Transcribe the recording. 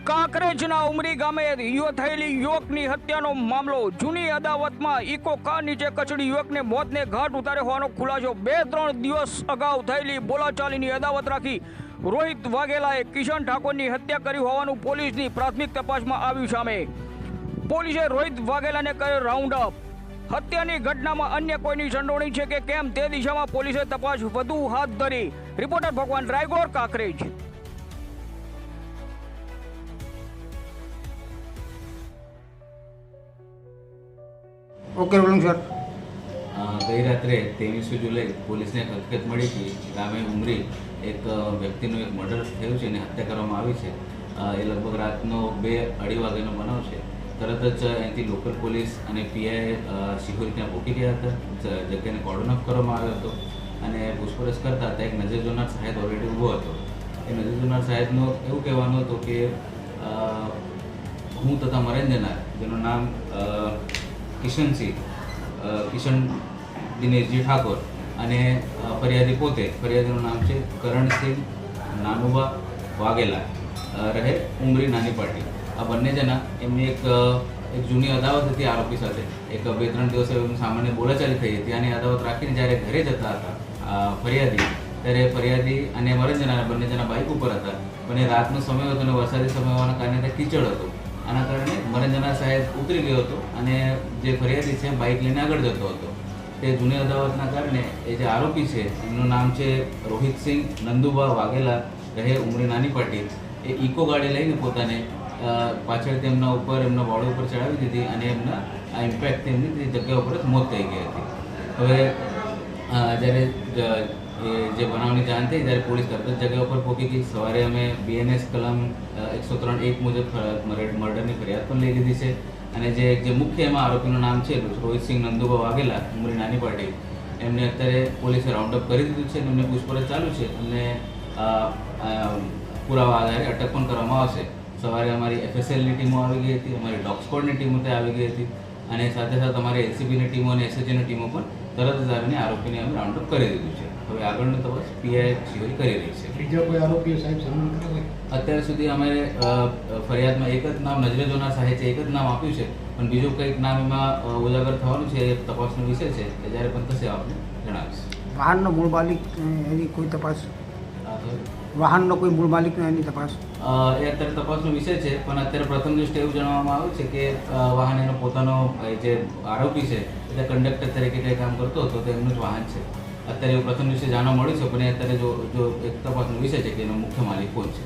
કાંકરેજના ઉમરી ગામે થયેલી યુવકની હત્યાનો મામલો જૂની અદાવતમાં ઇકો કાર નીચે કચડી યુવકને મોતને ઘાટ ઉતાર્યો હોવાનો ખુલાસો 2-3 દિવસ અગાઉ થયેલી બોલાચાલીની અદાવત રાખી રોહિત વાઘેલાએ કિશન ઠાકોરની હત્યા કરી હોવાનું પોલીસની પ્રાથમિક તપાસમાં આવ્યું સામે। પોલીસે રોહિત વાઘેલાને કર્યો રાઉન્ડ અપ। હત્યાની ઘટનામાં અન્ય કોઈની સંડોવણી છે કે કેમ તે દિશામાં પોલીસે તપાસ વધુ હાથ ધરી। રિપોર્ટર ભગવાન રાયગોર, કાંકરેજ। ओके बोलूँ सर। गई रात्रे 23 जुलाई पुलिस ने हकीकत मળી હતી ગામે ઉમરી એક વ્યક્તિનું એક મર્ડર થયું છે અને હત્યા કરવામાં આવી છે। એ લગભગ રાતનો 2-2:30 વાગ્યાનો બનાવ છે। તરત જ અહીંથી લોકલ પોલીસ અને પીઆઈ શિહોરી ત્યાં પહોંચી ગયા હતા। જગ્યાને કોર્ડન ઓફ કરવામાં આવ્યો હતો અને પૂછપરછ કરતા હતા એક નજર જોનાર સાહેબ ઓલરેડી ઊભો હતો। એ નજર જોનાર સાહેબનું એવું કહેવાનું હતું કે હું તથા મરણ જનાર જેનું નામ કિશન દિનેશજી ઠાકોર અને ફરિયાદી પોતે ફરિયાદીનું નામ છે કરણસિંહ નાનુબા વાઘેલા રહે ઉમરી નાની પાટી। આ બંને જણા એમની એક જૂની અદાવત હતી આરોપી સાથે। એક 2-3 દિવસ સામાન્ય બોલાચાલી થઈ હતી અને અદાવત રાખીને જ્યારે ઘરે જતા હતા ફરિયાદી ત્યારે ફરિયાદી અને મરણ જનારા બંને જણા બાઇક ઉપર હતા પણ એ રાતનો સમય હતો અને વરસાદી સમય હોવાના કારણે ત્યાં કીચડ હતો। આના કારણે મરણ જનાર સાહેબ ઉતરી ગયો હતો અને જે ફરિયાદી છે બાઇક લઈને આગળ જતો હતો। તે જૂની અદાવતના કારણે એ જે આરોપી છે એમનું નામ છે રોહિતસિંહ નંદુબા વાઘેલા રહે ઉમરી નાની પાટી। એ ઇકો ગાડી લઈને પોતાને પાછળ તેમના ઉપર એમના બોડી ઉપર ચડાવી દીધી અને એમના આ ઇમ્પેક્ટ એમની જગ્યા ઉપર જ મોત થઈ ગઈ હતી। હવે જ્યારે જે બનાવની જાણ થઈ ત્યારે પોલીસ તરત જ જગ્યા ઉપર પહોંચી ગઈ। સવારે અમે BNS કલમ 103(1) મુજબ મર્ડરની ફરિયાદ પણ લઈ લીધી છે અને જે મુખ્ય એમાં આરોપીનું નામ છે રોહિતસિંહ નંદુબા વાઘેલા ઉમરી નાની પાટી એમને અત્યારે પોલીસે રાઉન્ડ અપ કરી દીધું છે અને એમને પૂછપરછ ચાલુ છે અને પુરાવા આધારે અટક પણ કરવામાં આવશે। સવારે અમારી FSLની ટીમો આવી ગઈ હતી, અમારી ડોગ સ્ક્વોડની ટીમો ત્યાં આવી ગઈ હતી અને સાથે સાથે અમારી LCBની ટીમો અને SHGની ટીમો પણ તરત જ આવીને આરોપીને અમે રાઉન્ડ અપ કરી દીધું છે। હવે આગળનો તપાસ પીઆઈ શિહોરી કરી રહી છે। બીજા કોઈ આરોપીઓ સાહેબ સામે અત્યાર સુધી અમારે ફરિયાદમાં એક જ નામ નજરે જોનાર સાહેબ છે, એક જ નામ આપ્યું છે પણ બીજું કંઈક નામ એમાં ઉજાગર થવાનું છે એ તપાસનો વિષય છે એ જ્યારે પણ થશે આપને જણાવીશ। વાહનનો મૂળ માલિક એની કોઈ તપાસ વાહનનો કોઈ મૂળ માલિક એની તપાસ એ અત્યારે તપાસનો વિષય છે પણ અત્યારે પ્રથમ દૃષ્ટિએ એવું જણાવવામાં આવ્યું છે કે વાહન એનો પોતાનો જે આરોપી છે એટલે કંડક્ટર તરીકે કંઈ કામ કરતો હતો તો એમનું જ વાહન છે। અત્યારે એવું પ્રથમ દિવસે જાણવા મળ્યું છે પણ એ અત્યારે જો એક તપાસનો વિષય છે કે એનો મુખ્ય માલિક કોણ છે।